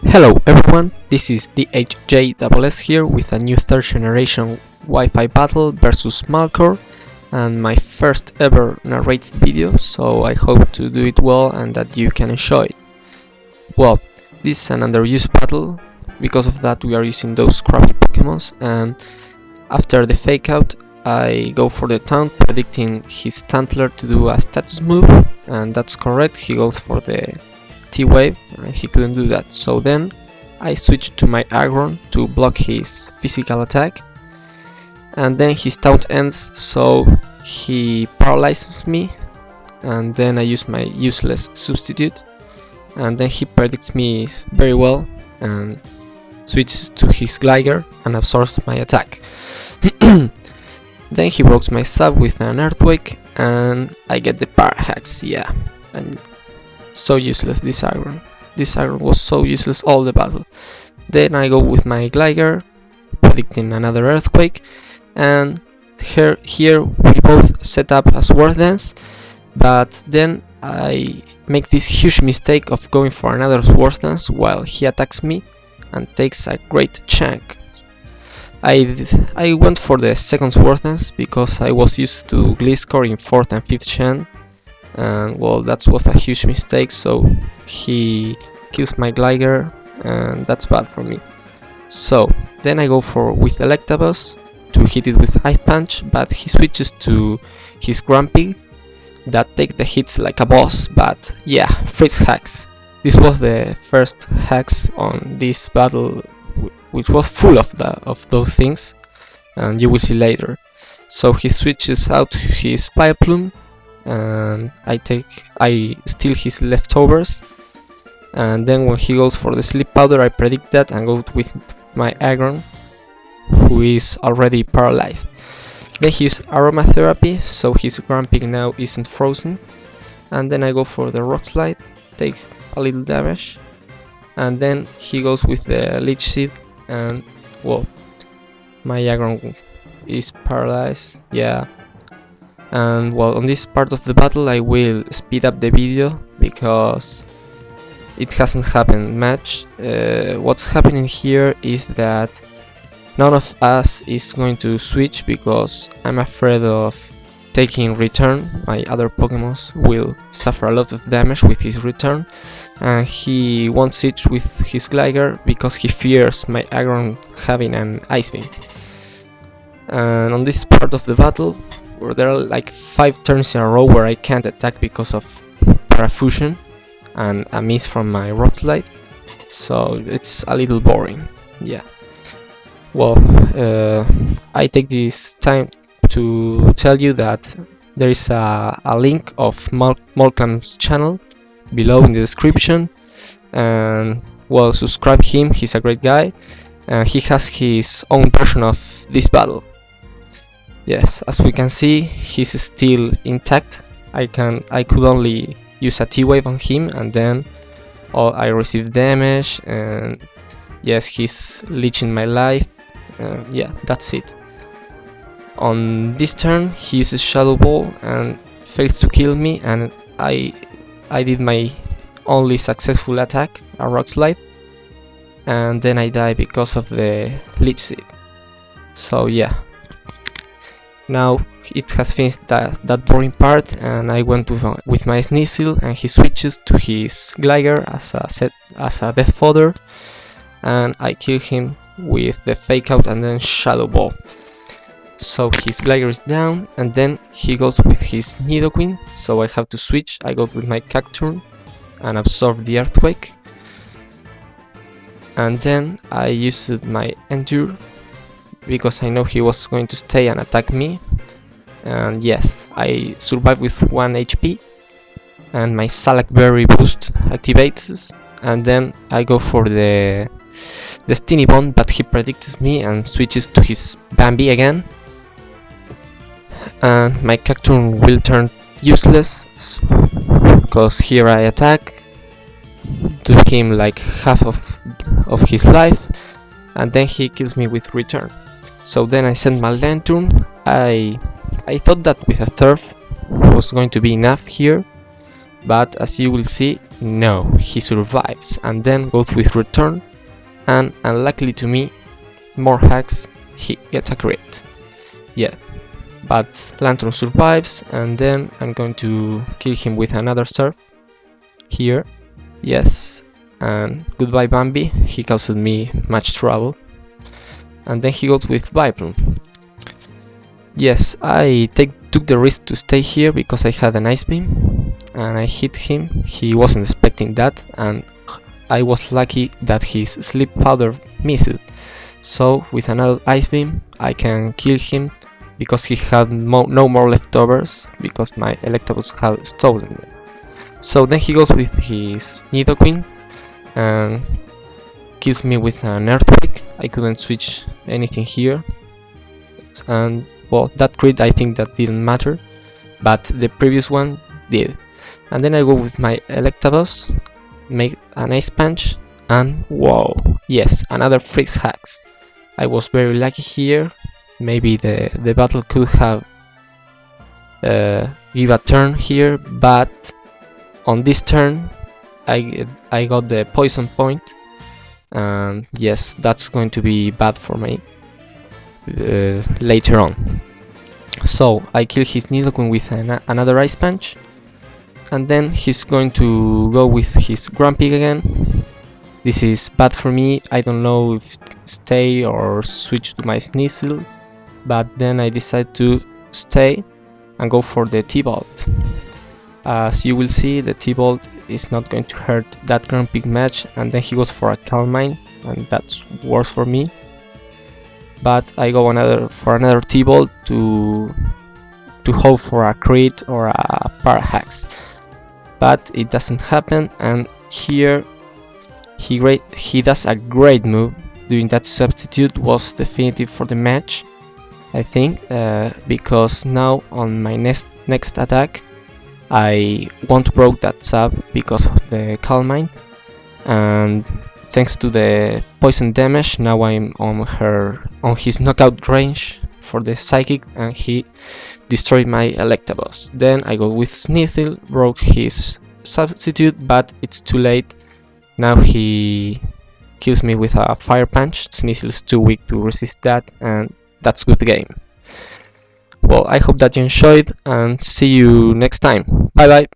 Hello everyone, this is Dhgss here with a new 3rd generation Wi-Fi battle versus Malcore and my first ever narrated video, so I hope to do it well and that you can enjoy it. Well, this is an underused battle, because of that we are using those crappy Pokémons, and after the fake out I go for the taunt predicting his Tantler to do a status move, and that's correct, he goes for the T-Wave and he couldn't do that, so then I switched to my Aggron to block his physical attack, and then his taunt ends, so he paralyzes me, and then I use my useless substitute, and then he predicts me very well and switches to his Gligar and absorbs my attack. Then he blocks my sub with an Earthquake and I get the haxy, yeah. And so useless, this Aggron. This Aggron was so useless all the battle. Then I go with my Gligar, predicting another Earthquake, and here we both set up a Sword Dance, but then I make this huge mistake of going for another Sword Dance while he attacks me and takes a great chunk. I went for the second Sword Dance because I was used to Gliscor in 4th and 5th gen, and well, that was a huge mistake, so he kills my Gligar and that's bad for me. So then I go with Electabuzz to hit it with Ice Punch, but he switches to his Grumpy that takes the hits like a boss, but yeah, freeze hacks. This was the first hacks on this battle, which was full of those things, and you will see later. So he switches out his Vileplume, and I steal his leftovers, and then when he goes for the Sleep Powder I predict that and go with my Aggron, who is already paralyzed. Then he uses Aromatherapy, so his Grumpy now isn't frozen, and then I go for the Rock Slide, take a little damage, and then he goes with the Leech Seed, and well, my Aggron is paralyzed, yeah. And well, on this part of the battle I will speed up the video because it hasn't happened much. What's happening here is that none of us is going to switch because I'm afraid of taking return. My other Pokémon will suffer a lot of damage with his return, and he won't switch with his Gligar because he fears my Aggron having an Ice Beam. And on this part of the battle, where there are like 5 turns in a row where I can't attack because of Parafusion and a miss from my Rock Slide, so it's a little boring, yeah. Well, I take this time to tell you that there is a link of Malcolm's channel below in the description, and well, subscribe him, he's a great guy, and he has his own version of this battle. Yes, as we can see, he's still intact. I could only use a T-Wave on him, and then I receive damage, and yes, he's leeching my life. Yeah, that's it. On this turn, he uses Shadow Ball and fails to kill me, and I did my only successful attack, a Rock Slide, and then I die because of the Leech Seed. So yeah. Now it has finished that boring part, and I went with my Sneasel, and he switches to his Gligar as a Death Fodder, and I kill him with the Fake Out and then Shadow Ball. So his Gligar is down, and then he goes with his Nidoqueen, so I have to switch. I go with my Cacturne and absorb the Earthquake, and then I used my Endure because I know he was going to stay and attack me, and yes, I survive with 1 HP, and my Salak Berry boost activates, and then I go for the Destiny Bond, but he predicts me and switches to his Bambi again, and my Cacturne will turn useless because here I attack, do him like half of his life, and then he kills me with return. So then I send my Lantern. I thought that with a Turf was going to be enough here, but as you will see, no, he survives and then goes with return, and unluckily to me, more hacks, he gets a crit. Yeah, but Lantern survives, and then I'm going to kill him with another surf here. Yes, and goodbye Bambi, he caused me much trouble. And then he goes with Vibrant. Yes, I took the risk to stay here because I had an ice beam and I hit him. He wasn't expecting that, and I was lucky that his sleep powder missed. So with another ice beam I can kill him because he had no more leftovers because my Electabuzz had stolen them. So then he goes with his Nidoqueen and kills me with an Earthquake. I couldn't switch anything here, and well, that crit I think that didn't matter, but the previous one did. And then I go with my Electabuzz, make an Ice Punch, and whoa, yes, another freaks hacks. I was very lucky here. Maybe the battle could have give a turn here, but on this turn I got the poison point, and yes, that's going to be bad for me later on. So I kill his Nidoqueen with another Ice Punch, and then he's going to go with his Grumpig again. This is bad for me. I don't know if stay or switch to my Sneasel, but then I decide to stay and go for the T-Bolt. As you will see, the T-Bolt is not going to hurt that Grumpig match, and then he goes for a Calm Mind, and that's worse for me. But I go for another T-Bolt to hope for a crit or a Parahax, but it doesn't happen. And here he does a great move. Doing that substitute was definitive for the match, I think, because now on my next attack I won't broke that sub because of the Calm Mind, and thanks to the poison damage now I'm on his knockout range for the Psychic, and he destroyed my Electabuzz. Then I go with Sneasel, broke his substitute, but it's too late. Now he kills me with a Fire Punch. Sneasel is too weak to resist that, and that's good game. Well, I hope that you enjoyed, and see you next time. Bye bye!